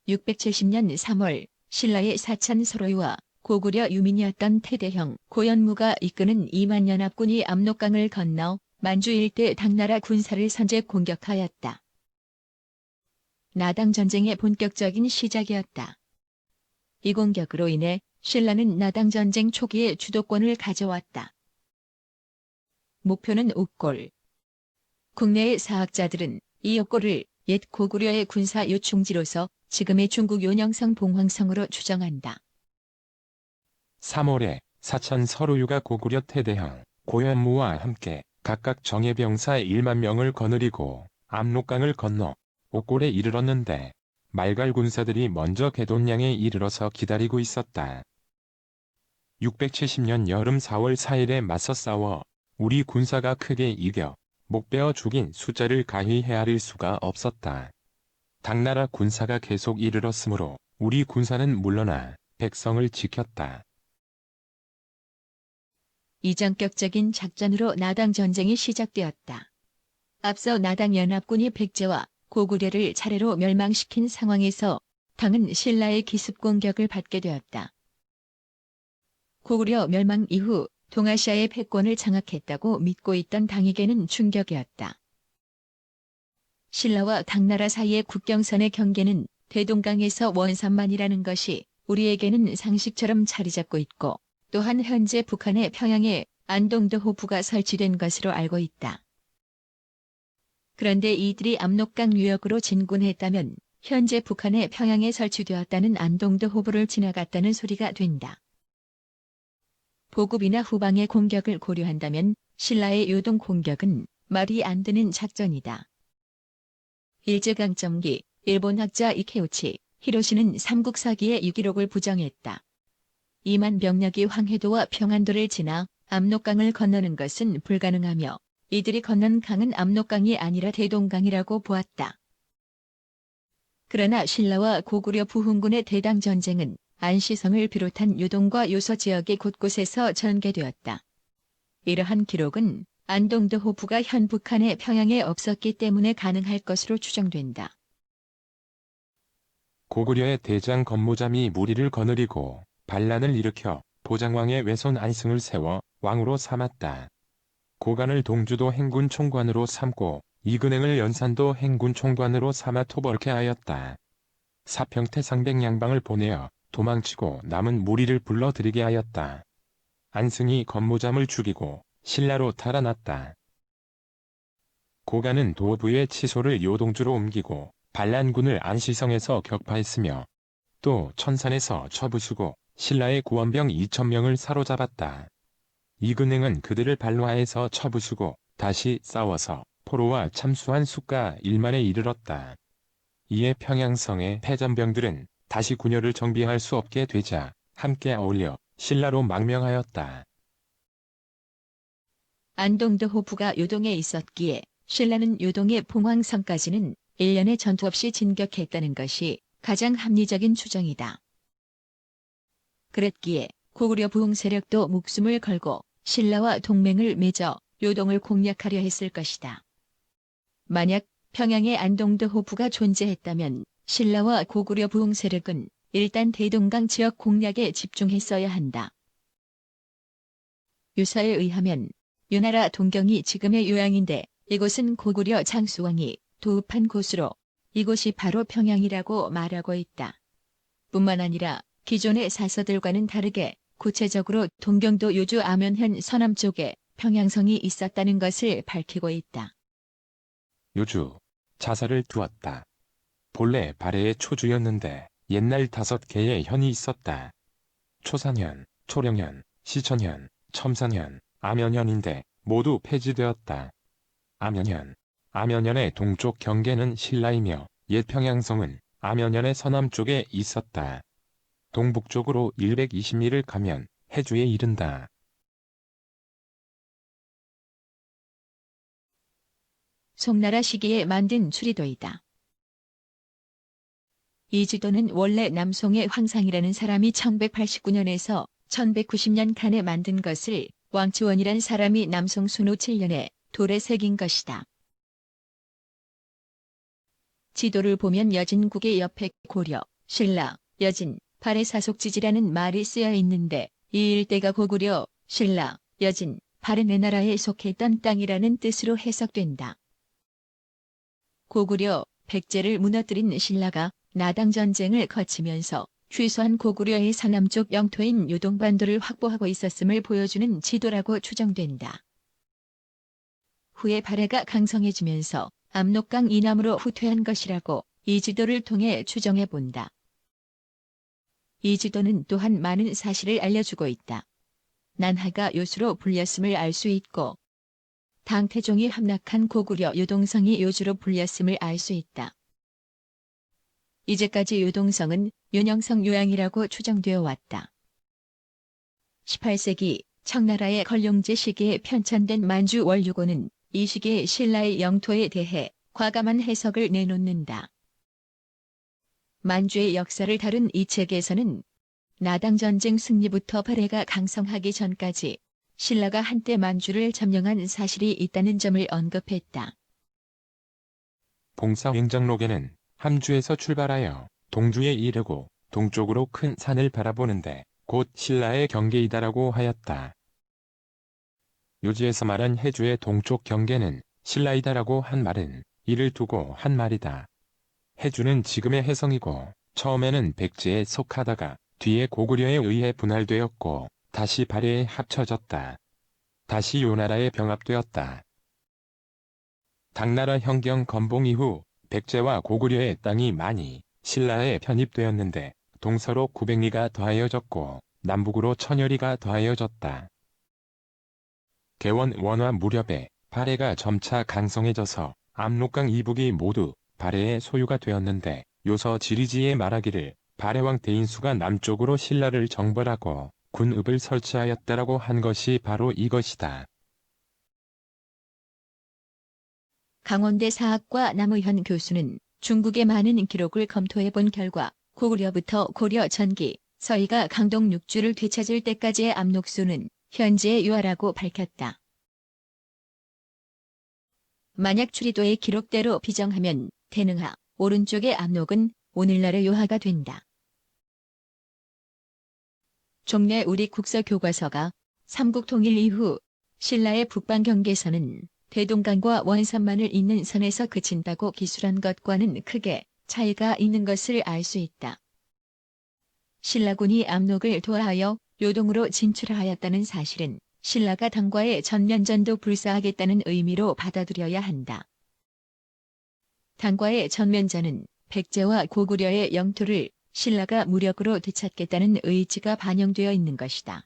670년 3월 신라의 사찬 서로유와 고구려 유민이었던 태대형 고현무가 이끄는 2만 연합군이 압록강을 건너 만주 일대 당나라 군사를 선제 공격하였다. 나당 전쟁의 본격적인 시작이었다. 이 공격으로 인해 신라는 나당 전쟁 초기에 주도권을 가져왔다. 목표는 옥골. 국내의 사학자들은 이 옥골을 옛 고구려의 군사 요충지로서 지금의 중국 요녕성 봉황성으로 추정한다. 3월에 사천 서로유가 고구려 태대형 고현무와 함께 각각 정예병사 1만 명을 거느리고 압록강을 건너 옥골에 이르렀는데 말갈 군사들이 먼저 개돈량에 이르러서 기다리고 있었다. 670년 여름 4월 4일에 맞서 싸워 우리 군사가 크게 이겨 목베어 죽인 숫자를 가히 헤아릴 수가 없었다. 당나라 군사가 계속 이르렀으므로 우리 군사는 물러나 백성을 지켰다. 이전격적인 작전으로 나당 전쟁이 시작되었다. 앞서 나당 연합군이 백제와 고구려를 차례로 멸망시킨 상황에서 당은 신라의 기습 공격을 받게 되었다. 고구려 멸망 이후 동아시아의 패권을 장악했다고 믿고 있던 당에게는 충격이었다. 신라와 당나라 사이의 국경선의 경계는 대동강에서 원산만이라는 것이 우리에게는 상식처럼 자리 잡고 있고 또한 현재 북한의 평양에 안동도 호부가 설치된 것으로 알고 있다. 그런데 이들이 압록강 유역으로 진군했다면 현재 북한의 평양에 설치되었다는 안동도 호부를 지나갔다는 소리가 된다. 보급이나 후방의 공격을 고려한다면 신라의 요동 공격은 말이 안 되는 작전이다. 일제강점기 일본 학자 이케우치 히로시는 삼국사기의 유기록을 부정했다. 2만 병력이 황해도와 평안도를 지나 압록강을 건너는 것은 불가능하며 이들이 건넌 강은 압록강이 아니라 대동강이라고 보았다. 그러나 신라와 고구려 부흥군의 대당 전쟁은 안시성을 비롯한 요동과 요서 지역의 곳곳에서 전개되었다. 이러한 기록은 안동도 호부가 현 북한의 평양에 없었기 때문에 가능할 것으로 추정된다. 고구려의 대장 건모잠이 무리를 거느리고 반란을 일으켜 보장왕의 외손 안승을 세워 왕으로 삼았다. 고간을 동주도 행군 총관으로 삼고 이근행을 연산도 행군 총관으로 삼아 토벌케 하였다. 사평태 상백양방을 보내어 도망치고 남은 무리를 불러들이게 하였다. 안승이 건모잠을 죽이고 신라로 달아났다. 고간은 도부의 치소를 요동주로 옮기고 반란군을 안시성에서 격파했으며 또 천산에서 처부수고 신라의 구원병 2,000명을 사로잡았다. 이근행은 그들을 발로하에서 처부수고 다시 싸워서 포로와 참수한 수가 1만에 이르렀다. 이에 평양성의 패전병들은 다시 군여를 정비할 수 없게 되자 함께 어울려 신라로 망명하였다. 안동도 호부가 요동에 있었기에 신라는 요동의 봉황성까지는 1년의 전투 없이 진격했다는 것이 가장 합리적인 추정이다. 그랬기에 고구려 부흥 세력도 목숨을 걸고 신라와 동맹을 맺어 요동을 공략하려 했을 것이다. 만약 평양에 안동도 호부가 존재했다면 신라와 고구려 부흥 세력은 일단 대동강 지역 공략에 집중했어야 한다. 유서에 의하면 요나라 동경이 지금의 요양인데 이곳은 고구려 장수왕이 도읍한 곳으로 이곳이 바로 평양이라고 말하고 있다. 뿐만 아니라 기존의 사서들과는 다르게 구체적으로 동경도 요주 암연현 서남 쪽에 평양성이 있었다는 것을 밝히고 있다. 요주, 자사를 두었다. 본래 발해의 초주였는데 옛날 5개의 현이 있었다. 초산현, 초령현, 시천현, 첨산현, 암연현인데 모두 폐지되었다. 암연현의 동쪽 경계는 신라이며 옛 평양성은 암연현의 서남쪽에 있었다. 동북쪽으로 120리를 가면 해주에 이른다. 송나라 시기에 만든 추리도이다. 이 지도는 원래 남송의 황상이라는 사람이 1189년에서 1190년간에 만든 것을 왕치원이란 사람이 남송 순후 7년에 돌에 새긴 것이다. 지도를 보면 여진국의 옆에 고려, 신라, 여진, 발해 사속지지라는 말이 쓰여 있는데 이 일대가 고구려, 신라, 여진, 발해 네 나라에 속했던 땅이라는 뜻으로 해석된다. 고구려, 백제를 무너뜨린 신라가 나당 전쟁을 거치면서 최소한 고구려의 서남쪽 영토인 요동반도를 확보하고 있었음을 보여주는 지도라고 추정된다. 후에 발해가 강성해지면서 압록강 이남으로 후퇴한 것이라고 이 지도를 통해 추정해 본다. 이 지도는 또한 많은 사실을 알려주고 있다. 난하가 요수로 불렸음을 알 수 있고 당태종이 함락한 고구려 요동성이 요주로 불렸음을 알 수 있다. 이제까지 요동성은 윤영성 요양이라고 추정되어 왔다. 18세기 청나라의 걸룡제 시기에 편찬된 만주 월유고는 이 시기의 신라의 영토에 대해 과감한 해석을 내놓는다. 만주의 역사를 다룬 이 책에서는 나당 전쟁 승리부터 발해가 강성하기 전까지 신라가 한때 만주를 점령한 사실이 있다는 점을 언급했다. 봉사행정록에는 함주에서 출발하여 동주에 이르고 동쪽으로 큰 산을 바라보는데 곧 신라의 경계이다라고 하였다. 요지에서 말한 해주의 동쪽 경계는 신라이다라고 한 말은 이를 두고 한 말이다. 해주는 지금의 해성이고 처음에는 백제에 속하다가 뒤에 고구려에 의해 분할되었고 다시 발해에 합쳐졌다. 다시 요나라에 병합되었다. 당나라 현경 건봉 이후 백제와 고구려의 땅이 많이 신라에 편입되었는데 동서로 900리가 더하여졌고 남북으로 1000여리가 더하여졌다. 개원 원화 무렵에 발해가 점차 강성해져서 압록강 이북이 모두 발해의 소유가 되었는데 요서 지리지에 말하기를 발해왕 대인수가 남쪽으로 신라를 정벌하고 군읍을 설치하였다라고 한 것이 바로 이것이다. 강원대 사학과 남의현 교수는 중국의 많은 기록을 검토해 본 결과 고구려부터 고려 전기, 서희가 강동 6주를 되찾을 때까지의 압록수는 현재의 요하라고 밝혔다. 만약 추리도의 기록대로 비정하면 태능하, 오른쪽의 압록은 오늘날의 요하가 된다. 종래 우리 국서교과서가 삼국 통일 이후 신라의 북방 경계선은 대동강과 원산만을 잇는 선에서 그친다고 기술한 것과는 크게 차이가 있는 것을 알 수 있다. 신라군이 압록을 도하여 요동으로 진출하였다는 사실은 신라가 당과의 전면전도 불사하겠다는 의미로 받아들여야 한다. 당과의 전면전은 백제와 고구려의 영토를 신라가 무력으로 되찾겠다는 의지가 반영되어 있는 것이다.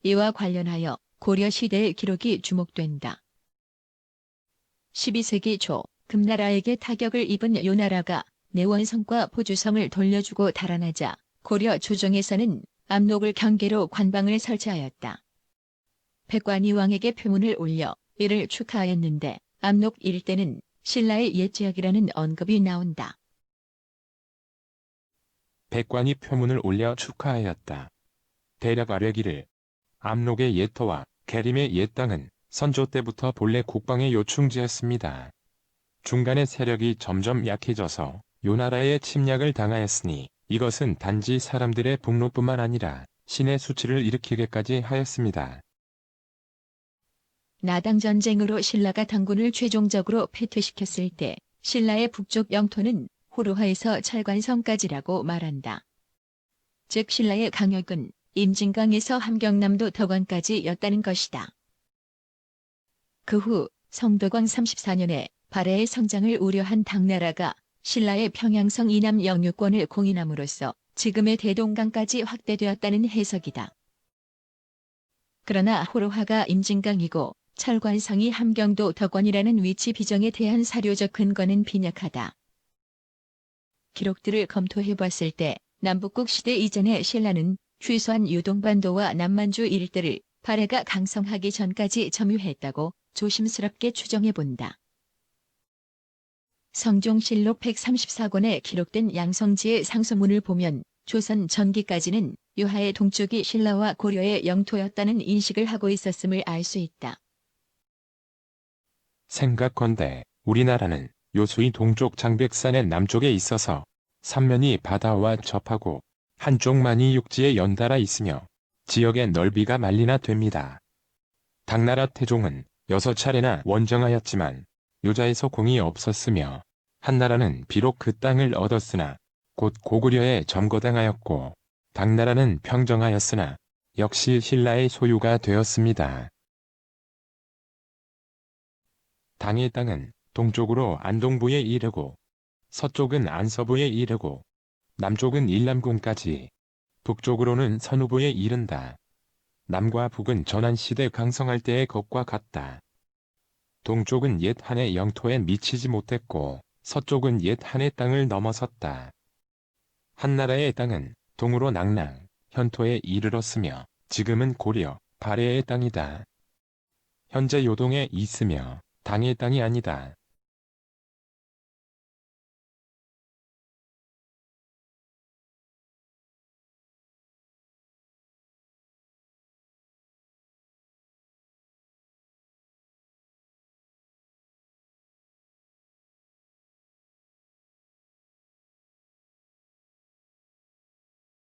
이와 관련하여 고려 시대의 기록이 주목된다. 12세기 초 금나라에게 타격을 입은 요나라가 내원성과 포주성을 돌려주고 달아나자 고려 조정에서는 압록을 경계로 관방을 설치하였다. 백관이 왕에게 표문을 올려 이를 축하하였는데 압록 일대는 신라의 옛 지역이라는 언급이 나온다. 백관이 표문을 올려 축하하였다. 대략 아뢰기를 압록의 옛터와 계림의 옛 땅은 선조 때부터 본래 국방의 요충지였습니다. 중간에 세력이 점점 약해져서 요나라의 침략을 당하였으니 이것은 단지 사람들의 분노뿐만 아니라 신의 수치를 일으키게까지 하였습니다. 나당 전쟁으로 신라가 당군을 최종적으로 패퇴시켰을 때 신라의 북쪽 영토는 호로하에서 철관성까지라고 말한다. 즉 신라의 강역은 임진강에서 함경남도 덕원까지였다는 것이다. 그 후 성덕왕 34년에 발해의 성장을 우려한 당나라가 신라의 평양성 이남 영유권을 공인함으로써 지금의 대동강까지 확대되었다는 해석이다. 그러나 호로하가 임진강이고 철관성이 함경도 덕원이라는 위치 비정에 대한 사료적 근거는 빈약하다. 기록들을 검토해봤을 때 남북국 시대 이전의 신라는 최소한 요동반도와 남만주 일대를 발해가 강성하기 전까지 점유했다고 조심스럽게 추정해본다. 성종실록 134권에 기록된 양성지의 상소문을 보면 조선 전기까지는 요하의 동쪽이 신라와 고려의 영토였다는 인식을 하고 있었음을 알 수 있다. 생각컨대 우리나라는 요수의 동쪽 장백산의 남쪽에 있어서 삼면이 바다와 접하고 한쪽만이 육지에 연달아 있으며 지역의 넓이가 말리나 됩니다. 당나라 태종은 6차례나 원정하였지만 요자에서 공이 없었으며 한나라는 비록 그 땅을 얻었으나 곧 고구려에 점거당하였고 당나라는 평정하였으나 역시 신라의 소유가 되었습니다. 당의 땅은 동쪽으로 안동부에 이르고 서쪽은 안서부에 이르고 남쪽은 일남공까지 북쪽으로는 선우부에 이른다. 남과 북은 전환시대 강성할 때의 것과 같다. 동쪽은 옛 한의 영토에 미치지 못했고 서쪽은 옛 한의 땅을 넘어섰다. 한나라의 땅은 동으로 낙랑, 현토에 이르렀으며 지금은 고려, 발해의 땅이다. 현재 요동에 있으며 당의 땅이 아니다.